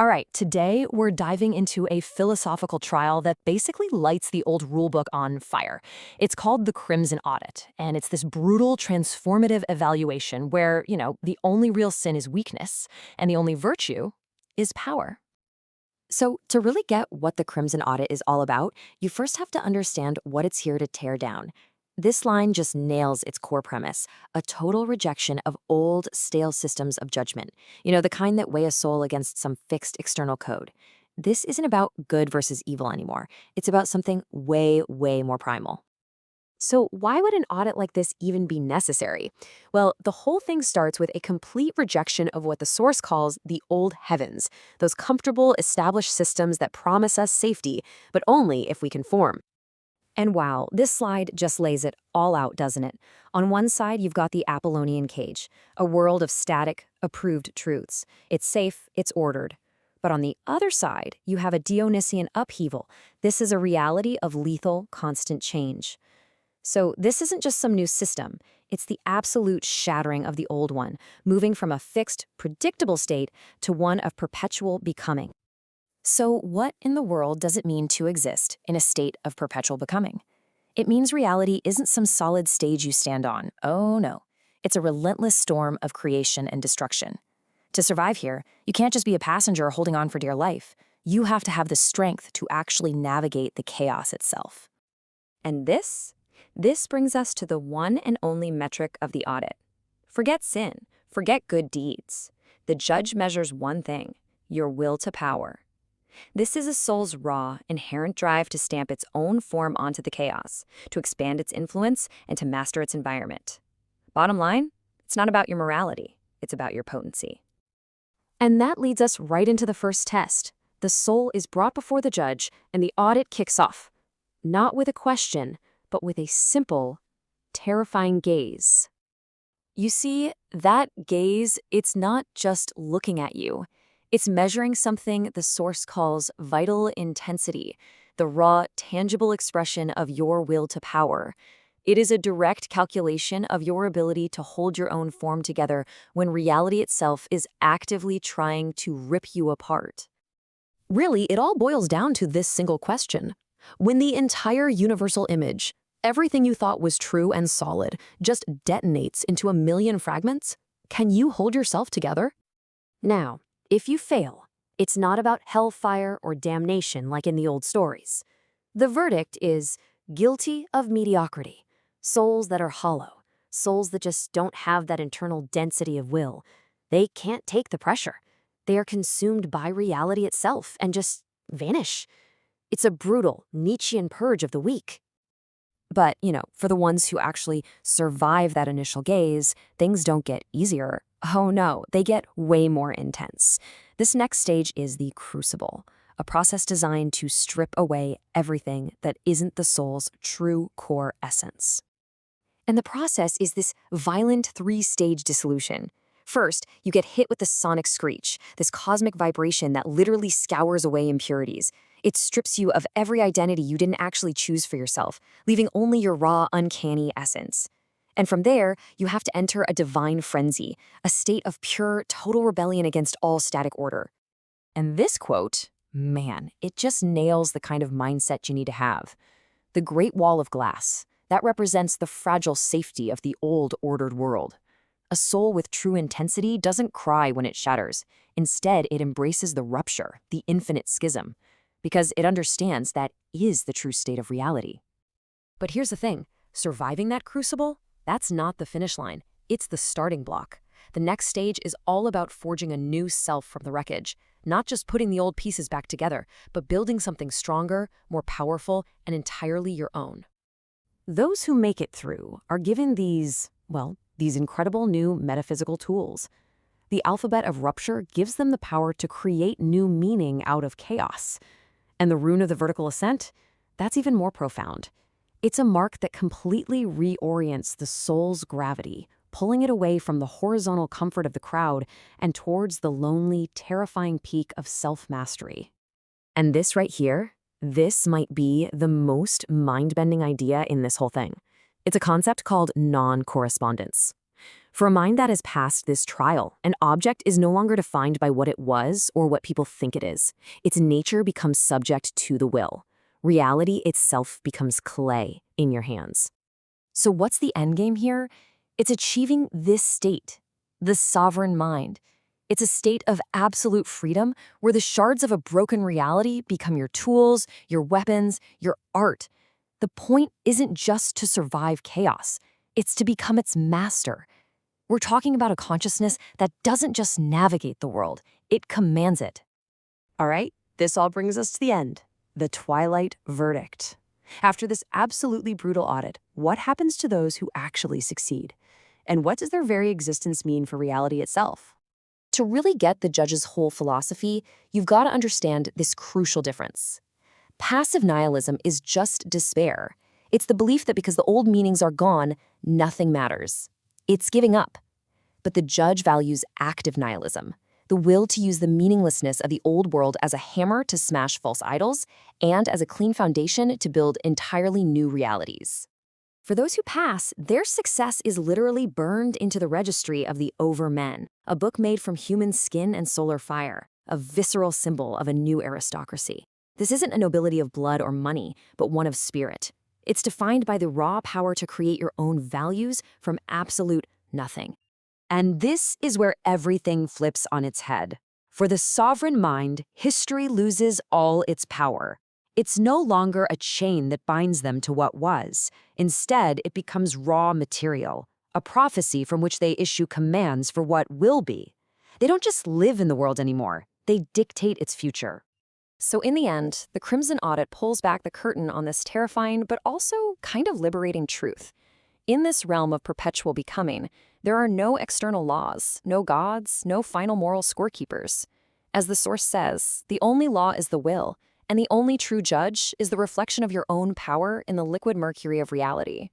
All right, today we're diving into a philosophical trial that basically lights the old rulebook on fire. It's called the Crimson Audit, and it's this brutal, transformative evaluation where, the only real sin is weakness, and the only virtue is power. So, to really get what the Crimson Audit is all about, you first have to understand what it's here to tear down. This line just nails its core premise, a total rejection of old, stale systems of judgment. The kind that weigh a soul against some fixed external code. This isn't about good versus evil anymore. It's about something way, way more primal. So, why would an audit like this even be necessary? Well, the whole thing starts with a complete rejection of what the source calls the old heavens, those comfortable, established systems that promise us safety, but only if we conform. And wow, this slide just lays it all out, doesn't it? On one side, you've got the Apollonian cage, a world of static, approved truths. It's safe, it's ordered. But on the other side, you have a Dionysian upheaval. This is a reality of lethal, constant change. So this isn't just some new system. It's the absolute shattering of the old one, moving from a fixed, predictable state to one of perpetual becoming. So what in the world does it mean to exist in a state of perpetual becoming? It means reality isn't some solid stage you stand on. Oh no. It's a relentless storm of creation and destruction. To survive here, you can't just be a passenger holding on for dear life. You have to have the strength to actually navigate the chaos itself. And this brings us to the one and only metric of the audit. Forget sin, forget good deeds. The judge measures one thing, your will to power. This is a soul's raw, inherent drive to stamp its own form onto the chaos, to expand its influence, and to master its environment. Bottom line, it's not about your morality, it's about your potency. And that leads us right into the first test. The soul is brought before the judge, and the audit kicks off. Not with a question, but with a simple, terrifying gaze. You see, that gaze, it's not just looking at you. It's measuring something the source calls vital intensity, the raw, tangible expression of your will to power. It is a direct calculation of your ability to hold your own form together when reality itself is actively trying to rip you apart. Really, it all boils down to this single question. When the entire universal image, everything you thought was true and solid, just detonates into a million fragments, can you hold yourself together? Now, if you fail, it's not about hellfire or damnation like in the old stories. The verdict is guilty of mediocrity, souls that are hollow, souls that just don't have that internal density of will. They can't take the pressure. They are consumed by reality itself and just vanish. It's a brutal Nietzschean purge of the weak. But, for the ones who actually survive that initial gaze, things don't get easier. Oh no, they get way more intense. This next stage is the crucible, a process designed to strip away everything that isn't the soul's true core essence. And the process is this violent three-stage dissolution. First, you get hit with the sonic screech, this cosmic vibration that literally scours away impurities. It strips you of every identity you didn't actually choose for yourself, leaving only your raw, uncanny essence. And from there, you have to enter a divine frenzy, a state of pure, total rebellion against all static order. And this quote, man, it just nails the kind of mindset you need to have. The Great Wall of Glass, that represents the fragile safety of the old ordered world. A soul with true intensity doesn't cry when it shatters. Instead, it embraces the rupture, the infinite schism, because it understands that is the true state of reality. But here's the thing, surviving that crucible, that's not the finish line. It's the starting block. The next stage is all about forging a new self from the wreckage, not just putting the old pieces back together, but building something stronger, more powerful, and entirely your own. Those who make it through are given these incredible new metaphysical tools. The alphabet of rupture gives them the power to create new meaning out of chaos. And the rune of the vertical ascent, that's even more profound. It's a mark that completely reorients the soul's gravity, pulling it away from the horizontal comfort of the crowd and towards the lonely, terrifying peak of self-mastery. And this right here, this might be the most mind-bending idea in this whole thing. It's a concept called non-correspondence. For a mind that has passed this trial, an object is no longer defined by what it was or what people think it is. Its nature becomes subject to the will. Reality itself becomes clay in your hands. So what's the endgame here? It's achieving this state, the sovereign mind. It's a state of absolute freedom where the shards of a broken reality become your tools, your weapons, your art. The point isn't just to survive chaos, it's to become its master. We're talking about a consciousness that doesn't just navigate the world, it commands it. All right, this all brings us to the end, the twilight verdict. After this absolutely brutal audit, what happens to those who actually succeed? And what does their very existence mean for reality itself? To really get the judge's whole philosophy, you've got to understand this crucial difference. Passive nihilism is just despair. It's the belief that because the old meanings are gone, nothing matters. It's giving up. But the judge values active nihilism, the will to use the meaninglessness of the old world as a hammer to smash false idols and as a clean foundation to build entirely new realities. For those who pass, their success is literally burned into the registry of the Overmen, a book made from human skin and solar fire, a visceral symbol of a new aristocracy. This isn't a nobility of blood or money, but one of spirit. It's defined by the raw power to create your own values from absolute nothing. And this is where everything flips on its head. For the sovereign mind, history loses all its power. It's no longer a chain that binds them to what was. Instead, it becomes raw material, a prophecy from which they issue commands for what will be. They don't just live in the world anymore, they dictate its future. So in the end, the Crimson Audit pulls back the curtain on this terrifying but also kind of liberating truth. In this realm of perpetual becoming, there are no external laws, no gods, no final moral scorekeepers. As the source says, the only law is the will, and the only true judge is the reflection of your own power in the liquid mercury of reality.